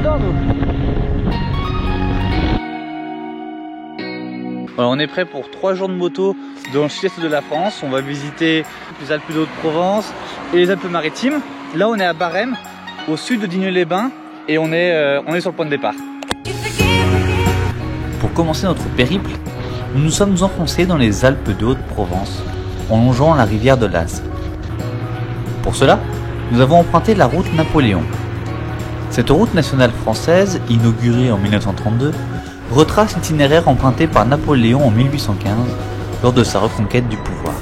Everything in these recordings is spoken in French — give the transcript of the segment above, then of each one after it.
dedans, nous. Voilà, on est prêt pour 3 jours de moto dans le sud-est de la France. On va visiter les Alpes de Haute-Provence et les Alpes-Maritimes. Là, on est à Barème, au sud de Digne-les-Bains, et on est sur le point de départ. Pour commencer notre périple, nous nous sommes enfoncés dans les Alpes de Haute-Provence, en longeant la rivière de l'Az. Pour cela, nous avons emprunté la route Napoléon. Cette route nationale française, inaugurée en 1932, retrace l'itinéraire emprunté par Napoléon en 1815 lors de sa reconquête du pouvoir.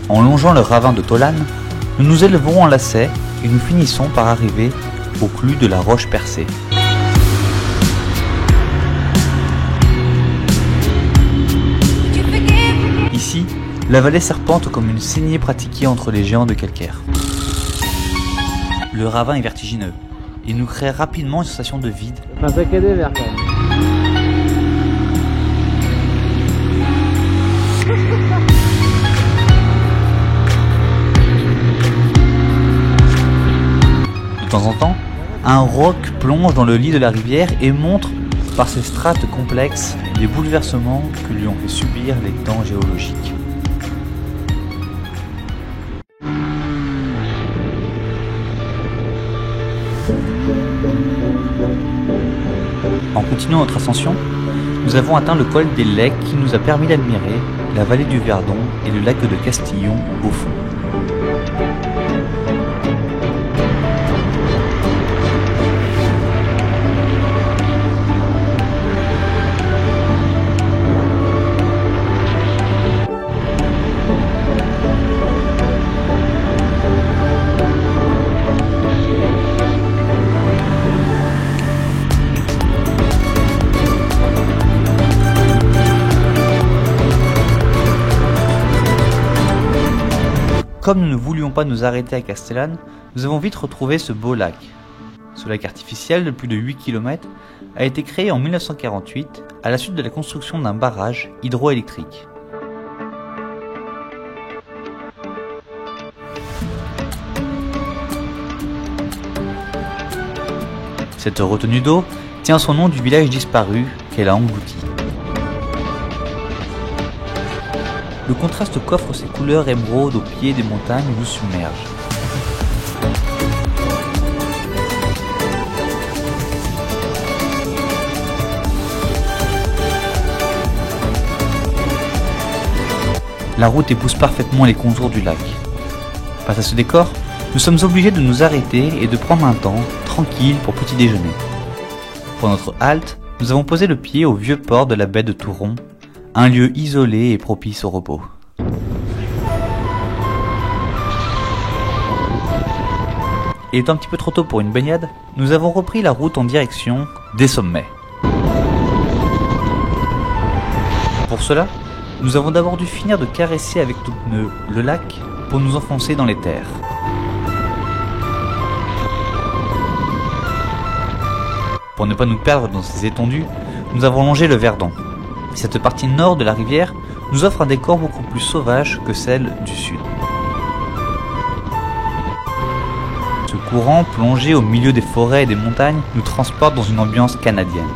En longeant le ravin de Tolane, nous nous élevons en lacet et nous finissons par arriver au clou de la Roche Percée. Ici, la vallée serpente comme une saignée pratiquée entre les géants de calcaire. Le ravin est vertigineux et nous crée rapidement une sensation de vide. Enfin, saccadé vers quand même. De temps en temps, un roc plonge dans le lit de la rivière et montre, par ses strates complexes, les bouleversements que lui ont fait subir les temps géologiques. En continuant notre ascension, nous avons atteint le col des Lecs qui nous a permis d'admirer la vallée du Verdon et le lac de Castillon au fond. Comme nous ne voulions pas nous arrêter à Castellane, nous avons vite retrouvé ce beau lac. Ce lac artificiel de plus de 8 km a été créé en 1948 à la suite de la construction d'un barrage hydroélectrique. Cette retenue d'eau tient son nom du village disparu qu'elle a englouti. Le contraste qu'offrent ces couleurs émeraudes au pied des montagnes nous submerge. La route épouse parfaitement les contours du lac. Face à ce décor, nous sommes obligés de nous arrêter et de prendre un temps tranquille pour petit déjeuner. Pour notre halte, nous avons posé le pied au vieux port de la baie de Touron, un lieu isolé et propice au repos. Il est un petit peu trop tôt pour une baignade, nous avons repris la route en direction des sommets. Pour cela, nous avons d'abord dû finir de caresser avec nos pneus le lac pour nous enfoncer dans les terres. Pour ne pas nous perdre dans ces étendues, nous avons longé le Verdon. Cette partie nord de la rivière nous offre un décor beaucoup plus sauvage que celle du sud. Ce courant, plongé au milieu des forêts et des montagnes, nous transporte dans une ambiance canadienne.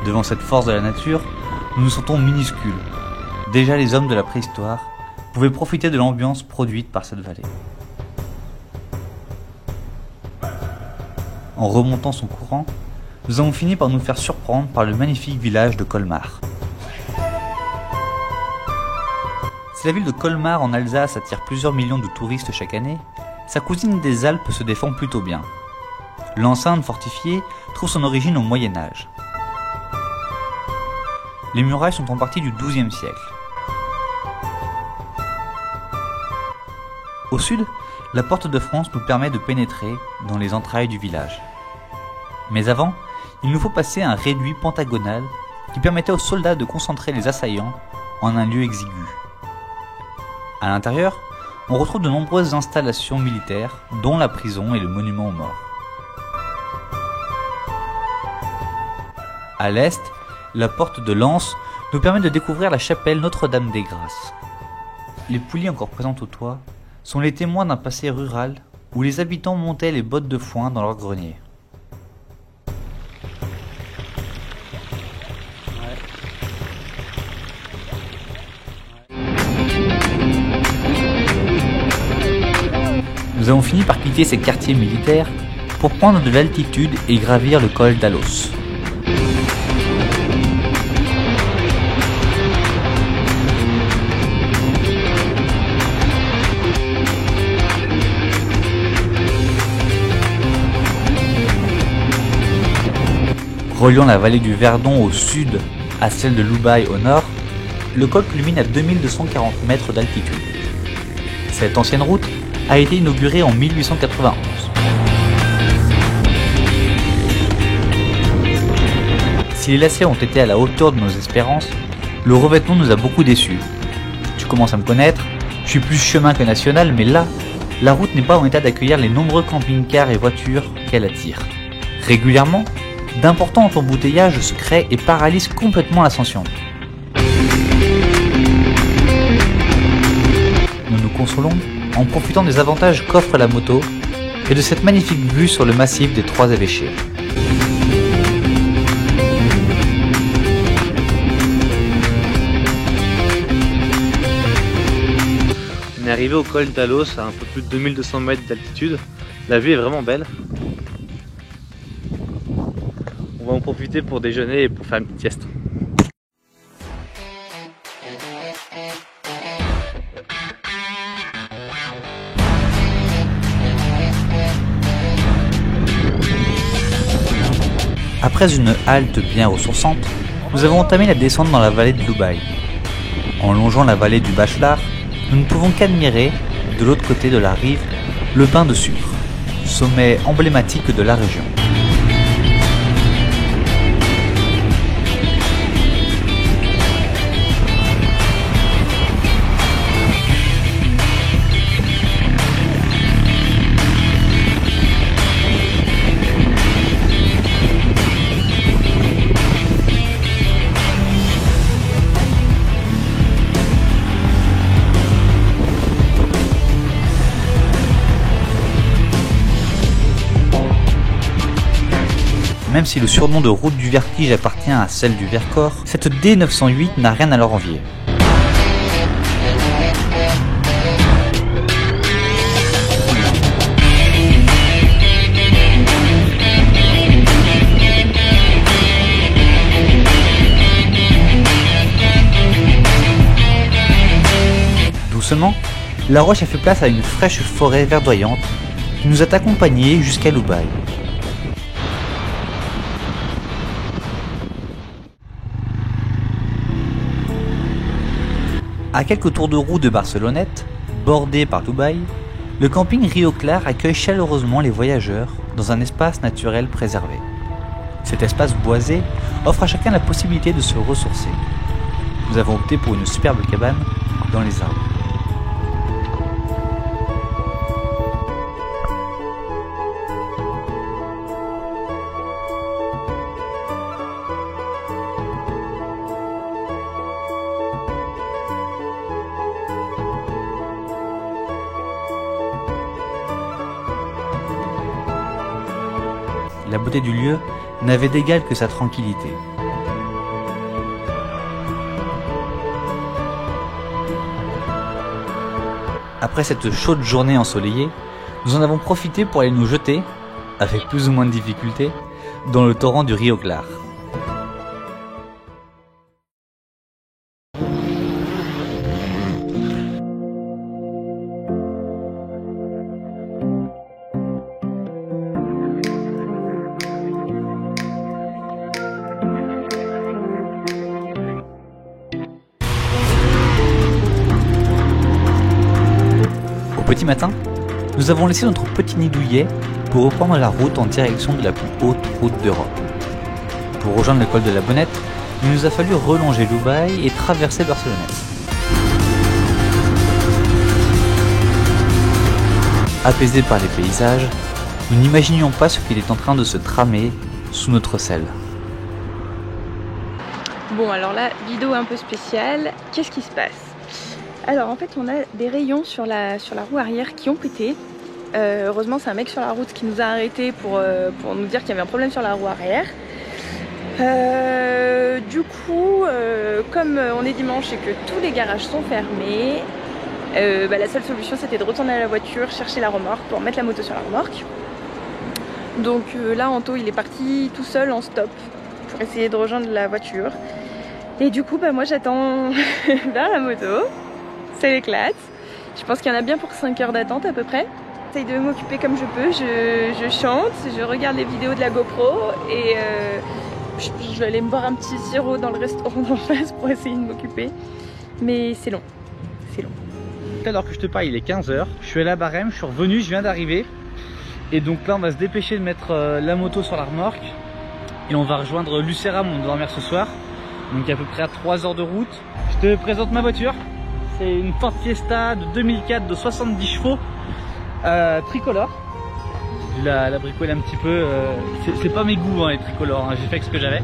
Devant cette force de la nature, nous nous sentons minuscules. Déjà les hommes de la préhistoire pouvaient profiter de l'ambiance produite par cette vallée. En remontant son courant, nous avons fini par nous faire surprendre par le magnifique village de Colmar. Si la ville de Colmar en Alsace attire plusieurs millions de touristes chaque année, sa cousine des Alpes se défend plutôt bien. L'enceinte fortifiée trouve son origine au Moyen-Âge. Les murailles sont en partie du XIIe siècle. Au sud, la porte de France nous permet de pénétrer dans les entrailles du village. Mais avant, il nous faut passer un réduit pentagonal qui permettait aux soldats de concentrer les assaillants en un lieu exigu. À l'intérieur, on retrouve de nombreuses installations militaires, dont la prison et le monument aux morts. À l'est, la porte de Lens nous permet de découvrir la chapelle Notre-Dame des Grâces. Les poulies encore présentes au toit sont les témoins d'un passé rural où les habitants montaient les bottes de foin dans leur grenier. Nous avons fini par quitter ces quartiers militaires pour prendre de l'altitude et gravir le col d'Alos. Reliant la vallée du Verdon au sud à celle de Loubaï au nord, le col culmine à 2240 mètres d'altitude. Cette ancienne route a été inaugurée en 1891. Si les lacets ont été à la hauteur de nos espérances, le revêtement nous a beaucoup déçus. Tu commences à me connaître, je suis plus chemin que national, mais là, la route n'est pas en état d'accueillir les nombreux camping-cars et voitures qu'elle attire. Régulièrement, d'importants embouteillages se créent et paralysent complètement l'ascension. Nous nous consolons en profitant des avantages qu'offre la moto et de cette magnifique vue sur le massif des Trois Évêchés. On est arrivé au col d'Alos à un peu plus de 2200 mètres d'altitude. La vue est vraiment belle. On va en profiter pour déjeuner et pour faire une petite sieste. Après une halte bien ressourçante, nous avons entamé la descente dans la vallée de Loubaï. En longeant la vallée du Bachelard, nous ne pouvons qu'admirer, de l'autre côté de la rive, le Bain de Sucre, sommet emblématique de la région. Même si le surnom de route du vertige appartient à celle du Vercors, cette D908 n'a rien à leur envier. Doucement, la roche a fait place à une fraîche forêt verdoyante qui nous a accompagnés jusqu'à Loubaï. À quelques tours de roue de Barcelonnette, bordé par Loubaï, le camping Rio Clar accueille chaleureusement les voyageurs dans un espace naturel préservé. Cet espace boisé offre à chacun la possibilité de se ressourcer. Nous avons opté pour une superbe cabane dans les arbres. La beauté du lieu n'avait d'égal que sa tranquillité. Après cette chaude journée ensoleillée, nous en avons profité pour aller nous jeter, avec plus ou moins de difficulté, dans le torrent du Rio Clar. Petit matin, nous avons laissé notre petit nid douillet pour reprendre la route en direction de la plus haute route d'Europe. Pour rejoindre le col de la Bonnette, il nous a fallu relonger Loubaï et traverser Barcelonnette. Apaisés par les paysages, nous n'imaginions pas ce qu'il est en train de se tramer sous notre selle. Bon, alors là, vidéo un peu spéciale, qu'est-ce qui se passe? Alors en fait on a des rayons sur la roue arrière qui ont pété. Heureusement c'est un mec sur la route qui nous a arrêtés pour nous dire qu'il y avait un problème sur la roue arrière. Du coup, comme on est dimanche et que tous les garages sont fermés, la seule solution c'était de retourner à la voiture, chercher la remorque pour mettre la moto sur la remorque. Donc là Anto il est parti tout seul en stop pour essayer de rejoindre la voiture. Et du coup moi j'attends vers la moto, ça l'éclate. Je pense qu'il y en a bien pour 5 heures d'attente à peu près. J'essaye de m'occuper comme je peux, je chante, je regarde les vidéos de la GoPro et je vais aller me boire un petit sirop dans le restaurant d'en face pour essayer de m'occuper. Mais c'est long, c'est long. Alors que je te parle, il est 15 h, je suis à la Barème, je suis revenu, je viens d'arriver. Et donc là on va se dépêcher de mettre la moto sur la remorque. Et on va rejoindre Lucéram, on doit dormir ce soir. Donc à peu près à 3 heures de route. Je te présente ma voiture. C'est une Ford Fiesta de 2004 de 70 chevaux tricolore. J'ai dû la bricoler un petit peu. C'est pas mes goûts hein, les tricolores, hein. J'ai fait avec ce que j'avais.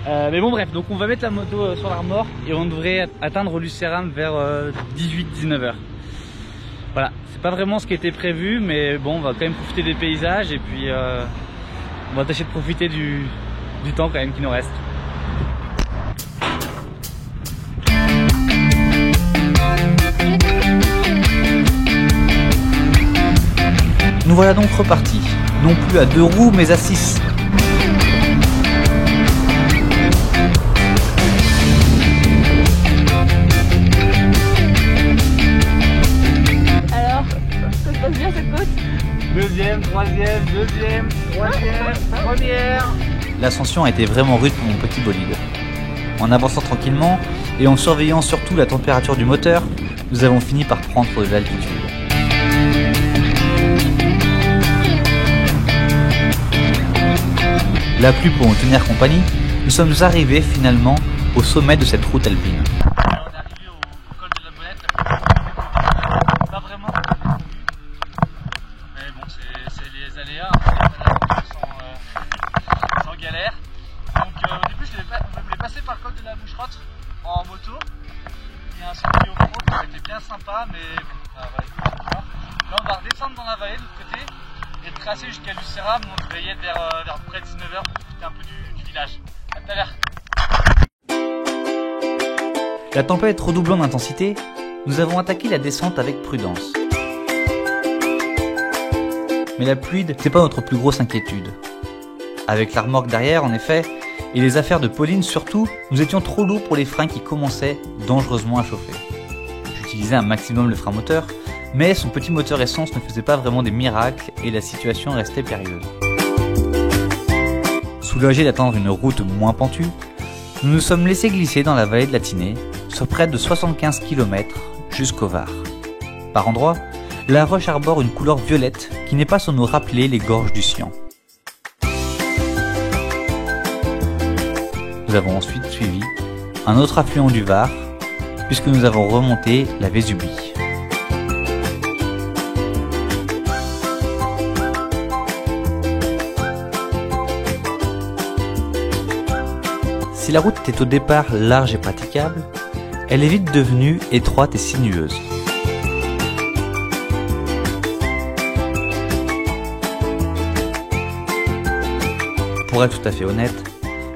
Mais bon bref, donc on va mettre la moto sur la remorque et on devrait atteindre Lucéram vers 18-19 h. Voilà, c'est pas vraiment ce qui était prévu, mais bon, on va quand même profiter des paysages et puis on va tâcher de profiter du temps quand même qui nous reste. Nous voilà donc repartis, non plus à 2 roues mais à 6. Alors, ça se passe bien cette côte? Deuxième, troisième, première. L'ascension a été vraiment rude pour mon petit bolide. En avançant tranquillement et en surveillant surtout la température du moteur, nous avons fini par prendre de l'altitude. La pluie pour nous tenir compagnie, nous sommes arrivés finalement au sommet de cette route alpine. On est arrivé au col de la Bolette. Pas vraiment. Mais bon, c'est les aléas. Sans galère. Donc au début, je voulais passer par le col de la Boucherotte en moto. Il y a un circuit au fond qui était bien sympa, mais voilà. Là, on va redescendre dans la vallée de l'autre côté et tracer jusqu'à Lucéram. On devrait y être vers près de 19 h pour profiter un peu du village. À tout à l'heure. La tempête redoublant d'intensité, nous avons attaqué la descente avec prudence. Mais la pluie n'était pas notre plus grosse inquiétude. Avec la remorque derrière, en effet, et les affaires de Pauline surtout, nous étions trop lourds pour les freins qui commençaient dangereusement à chauffer. J'utilisais un maximum le frein moteur, mais son petit moteur essence ne faisait pas vraiment des miracles et la situation restait périlleuse. Soulagés d'attendre une route moins pentue, nous nous sommes laissés glisser dans la vallée de la Tinée, sur près de 75 km jusqu'au Var. Par endroits, la roche arbore une couleur violette qui n'est pas sans nous rappeler les gorges du Sian. Nous avons ensuite suivi un autre affluent du Var, puisque nous avons remonté la Vésubie. Si la route était au départ large et praticable, elle est vite devenue étroite et sinueuse. Pour être tout à fait honnête,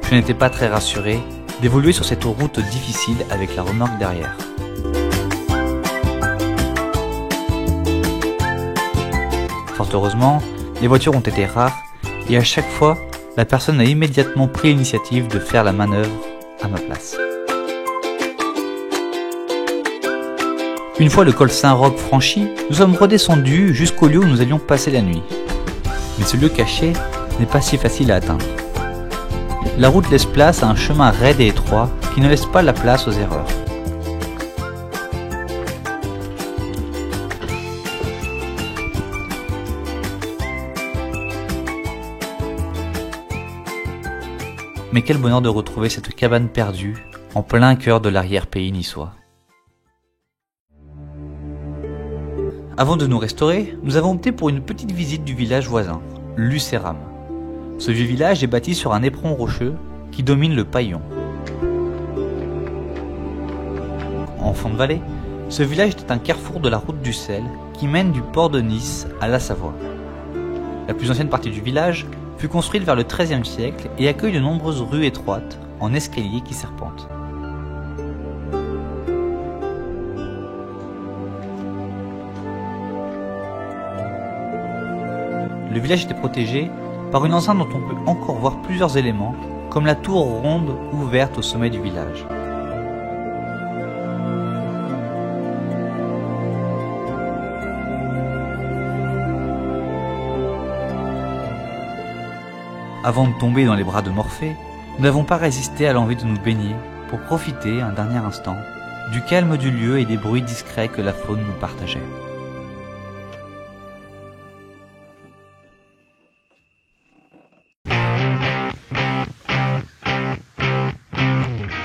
je n'étais pas très rassuré d'évoluer sur cette route difficile avec la remorque derrière. Fort heureusement, les voitures ont été rares et à chaque fois, la personne a immédiatement pris l'initiative de faire la manœuvre à ma place. Une fois le col Saint-Roch franchi, nous sommes redescendus jusqu'au lieu où nous allions passer la nuit. Mais ce lieu caché n'est pas si facile à atteindre. La route laisse place à un chemin raide et étroit qui ne laisse pas la place aux erreurs. Mais quel bonheur de retrouver cette cabane perdue en plein cœur de l'arrière-pays niçois. Avant de nous restaurer, nous avons opté pour une petite visite du village voisin, Lucéram. Ce vieux village est bâti sur un éperon rocheux qui domine le Paillon. En fond de vallée, ce village était un carrefour de la route du sel qui mène du port de Nice à la Savoie. La plus ancienne partie du village fut construite vers le XIIIe siècle et accueille de nombreuses rues étroites en escalier qui serpentent. Le village était protégé par une enceinte dont on peut encore voir plusieurs éléments, comme la tour ronde ouverte au sommet du village. Avant de tomber dans les bras de Morphée, nous n'avons pas résisté à l'envie de nous baigner pour profiter un dernier instant du calme du lieu et des bruits discrets que la faune nous partageait.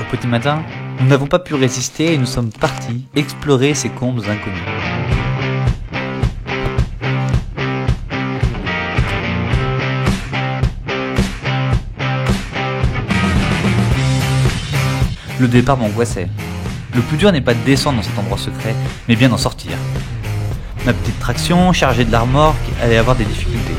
Au petit matin, nous n'avons pas pu résister et nous sommes partis explorer ces combes inconnus. Le départ m'angoissait. Le plus dur n'est pas de descendre dans cet endroit secret, mais bien d'en sortir. Ma petite traction, chargée de la remorque, allait avoir des difficultés.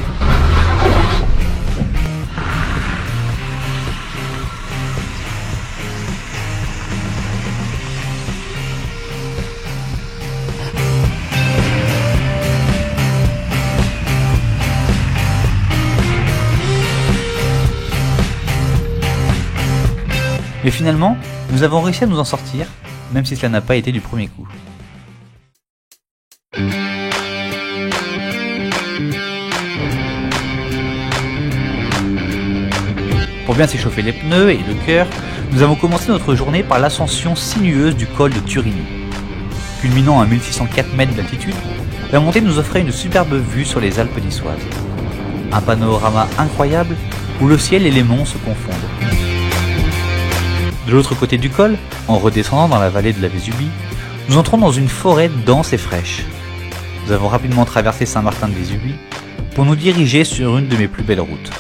Mais finalement, nous avons réussi à nous en sortir, même si cela n'a pas été du premier coup. Pour bien s'échauffer les pneus et le cœur, nous avons commencé notre journée par l'ascension sinueuse du col de Turini. Culminant à 1604 mètres d'altitude, la montée nous offrait une superbe vue sur les Alpes niçoises. Un panorama incroyable où le ciel et les monts se confondent. De l'autre côté du col, en redescendant dans la vallée de la Vésubie, nous entrons dans une forêt dense et fraîche. Nous avons rapidement traversé Saint-Martin-de-Vésubie pour nous diriger sur une de mes plus belles routes.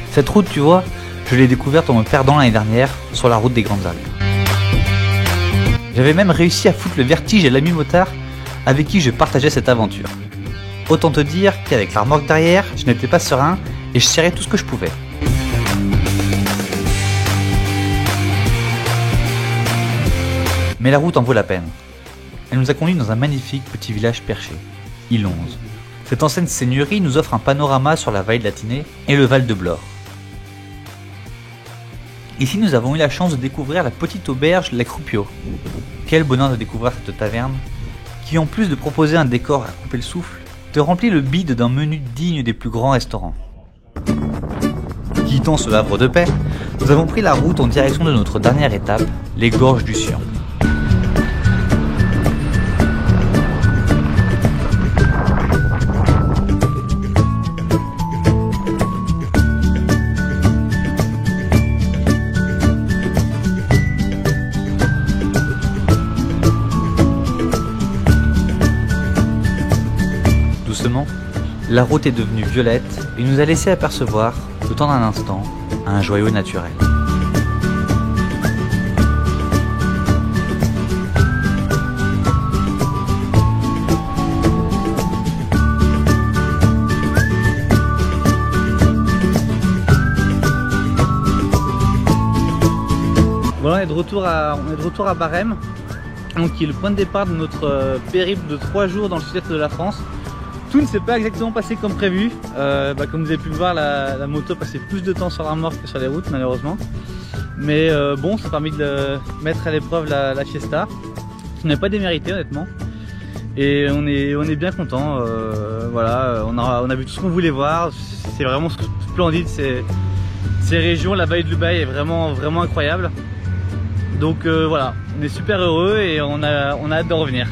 Cette route, tu vois, je l'ai découverte en me perdant l'année dernière sur la route des Grandes Alpes. J'avais même réussi à foutre le vertige à l'ami motard avec qui je partageais cette aventure. Autant te dire qu'avec la remorque derrière, je n'étais pas serein et je serrais tout ce que je pouvais. Mais la route en vaut la peine. Elle nous a conduits dans un magnifique petit village perché, Ilonze. Cette ancienne seigneurie nous offre un panorama sur la vallée de la Tinée et le Val de Blore. Ici, nous avons eu la chance de découvrir la petite auberge La Croupio. Quel bonheur de découvrir cette taverne, qui en plus de proposer un décor à couper le souffle, te remplit le bide d'un menu digne des plus grands restaurants. Quittant ce havre de paix, nous avons pris la route en direction de notre dernière étape, les gorges du Sion. La route est devenue violette et nous a laissé apercevoir, le temps d'un instant, un joyau naturel. Voilà, on est de retour à Barème, donc qui est le point de départ de notre périple de 3 jours dans le sud-est de la France. Tout ne s'est pas exactement passé comme prévu. Comme vous avez pu le voir, la moto passait plus de temps sur la remorque que sur les routes, malheureusement. Mais bon, ça a permis de mettre à l'épreuve la Fiesta, qui n'est pas déméritée honnêtement. Et on est bien content. Voilà, on a vu tout ce qu'on voulait voir. C'est vraiment splendide. Ces régions, la vallée de l'Ubaye est vraiment incroyable. Donc voilà, on est super heureux et on a hâte de revenir.